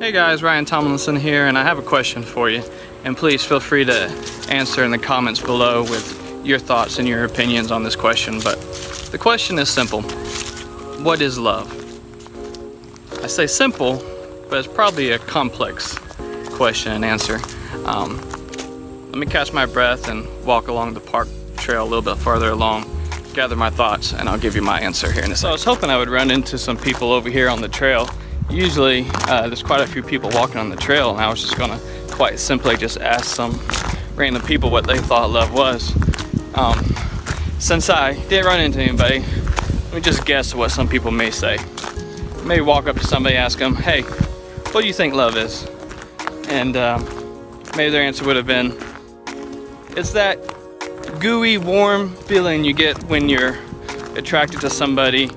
Hey guys, Ryan Tomlinson here, and I have a question for you. And please feel free to answer in the comments below with your thoughts and your opinions on this question. But the question is simple. What is love? I say simple, but it's probably a complex question and answer. Let me catch my breath and walk along the park trail a little bit farther along, gather my thoughts, and I'll give you my answer here in a second. So I was hoping I would run into some people over here on the trail. Usually there's quite a few people walking on the trail, and I was just gonna quite simply just ask some random people what they thought love was. Since I didn't run into anybody, let me just guess what some people may say. Maybe walk up to somebody, ask them, hey, what do you think love is? And maybe their answer would have been, it's that gooey, warm feeling you get when you're attracted to somebody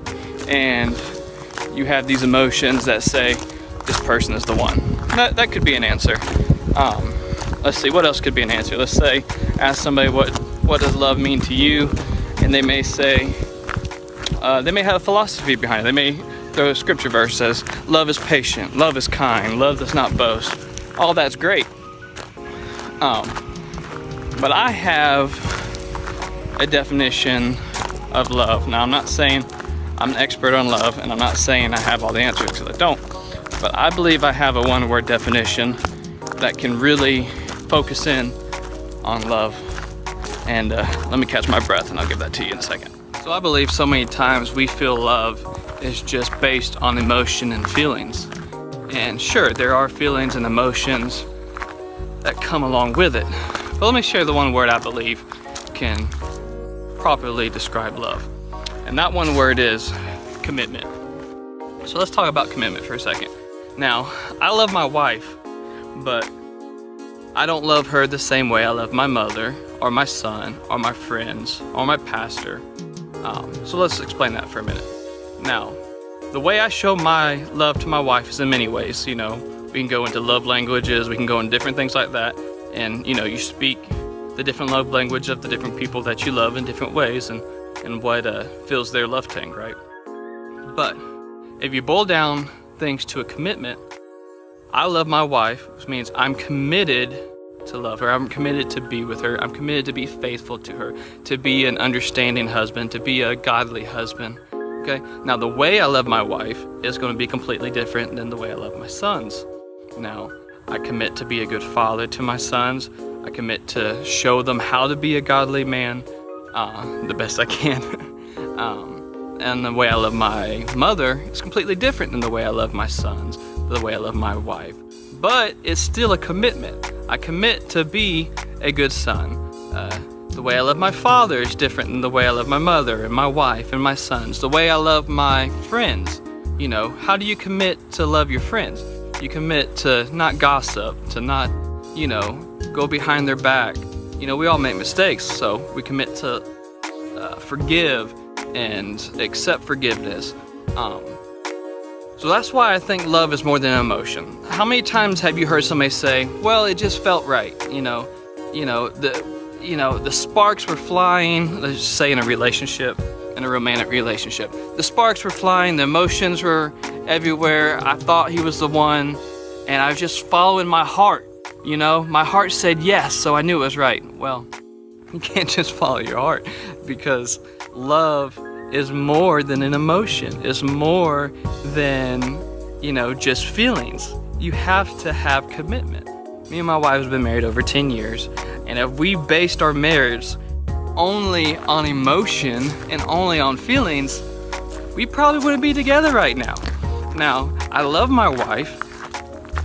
and you have these emotions that say this person is the one. That could be an answer. Let's see, what else could be an answer? Let's say, ask somebody what does love mean to you, and they may say, they may have a philosophy behind it. They may throw a scripture verse that says, love is patient, love is kind, love does not boast. All that's great. But I have a definition of love. Now, I'm not saying I'm an expert on love, and I'm not saying I have all the answers, because I don't. But I believe I have a one-word definition that can really focus in on love. And let me catch my breath, and I'll give that to you in a second. So I believe so many times we feel love is just based on emotion and feelings. And sure, there are feelings and emotions that come along with it. But let me share the one word I believe can properly describe love. And that one word is commitment. So let's talk about commitment for a second. Now, I love my wife, but I don't love her the same way I love my mother, or my son, or my friends, or my pastor. So let's explain that for a minute. Now, the way I show my love to my wife is in many ways. You know, we can go into love languages, we can go into different things like that. And you know, you speak the different love language of the different people that you love in different ways, and what fills their love tank, right? But if you boil down things to a commitment, I love my wife, which means I'm committed to love her. I'm committed to be with her. I'm committed to be faithful to her, to be an understanding husband, to be a godly husband. Okay? Now, the way I love my wife is going to be completely different than the way I love my sons. Now, I commit to be a good father to my sons. I commit to show them how to be a godly man, the best I can. And the way I love my mother is completely different than the way I love my sons, the way I love my wife. But it's still a commitment. I commit to be a good son. The way I love my father is different than the way I love my mother and my wife and my sons. The way I love my friends. You know, how do you commit to love your friends? You commit to not gossip, to not, you know, go behind their back. You know, we all make mistakes, so we commit to forgive and accept forgiveness. So that's why I think love is more than an emotion. How many times have you heard somebody say, well, it just felt right, the sparks were flying, let's just say in a relationship, in a romantic relationship. The sparks were flying, the emotions were everywhere, I thought he was the one, and I was just following my heart, you know? My heart said yes, so I knew it was right. Well, you can't just follow your heart, because love is more than an emotion. It's more than, just feelings. You have to have commitment. Me and my wife have been married over 10 years, and if we based our marriage only on emotion and only on feelings, we probably wouldn't be together right now. Now, I love my wife,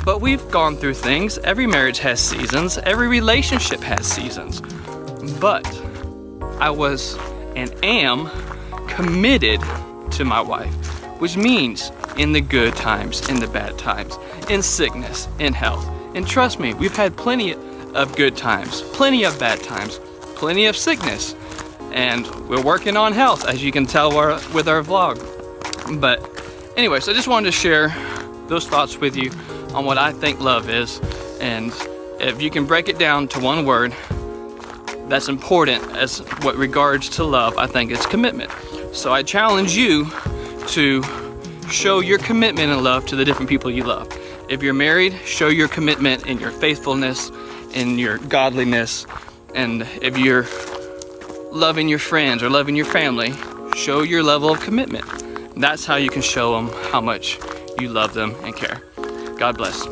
but we've gone through things. Every marriage has seasons. Every relationship has seasons. But I was and am committed to my wife, which means in the good times, in the bad times, in sickness, in health. And trust me, we've had plenty of good times, plenty of bad times, plenty of sickness, and we're working on health, as you can tell with our vlog. But anyways, I just wanted to share those thoughts with you on what I think love is, and if you can break it down to one word that's important as what regards to love, I think it's commitment. So I challenge you to show your commitment and love to the different people you love. If you're married, show your commitment in your faithfulness, in your godliness. And if you're loving your friends or loving your family, show your level of commitment. That's how you can show them how much you love them and care. God bless.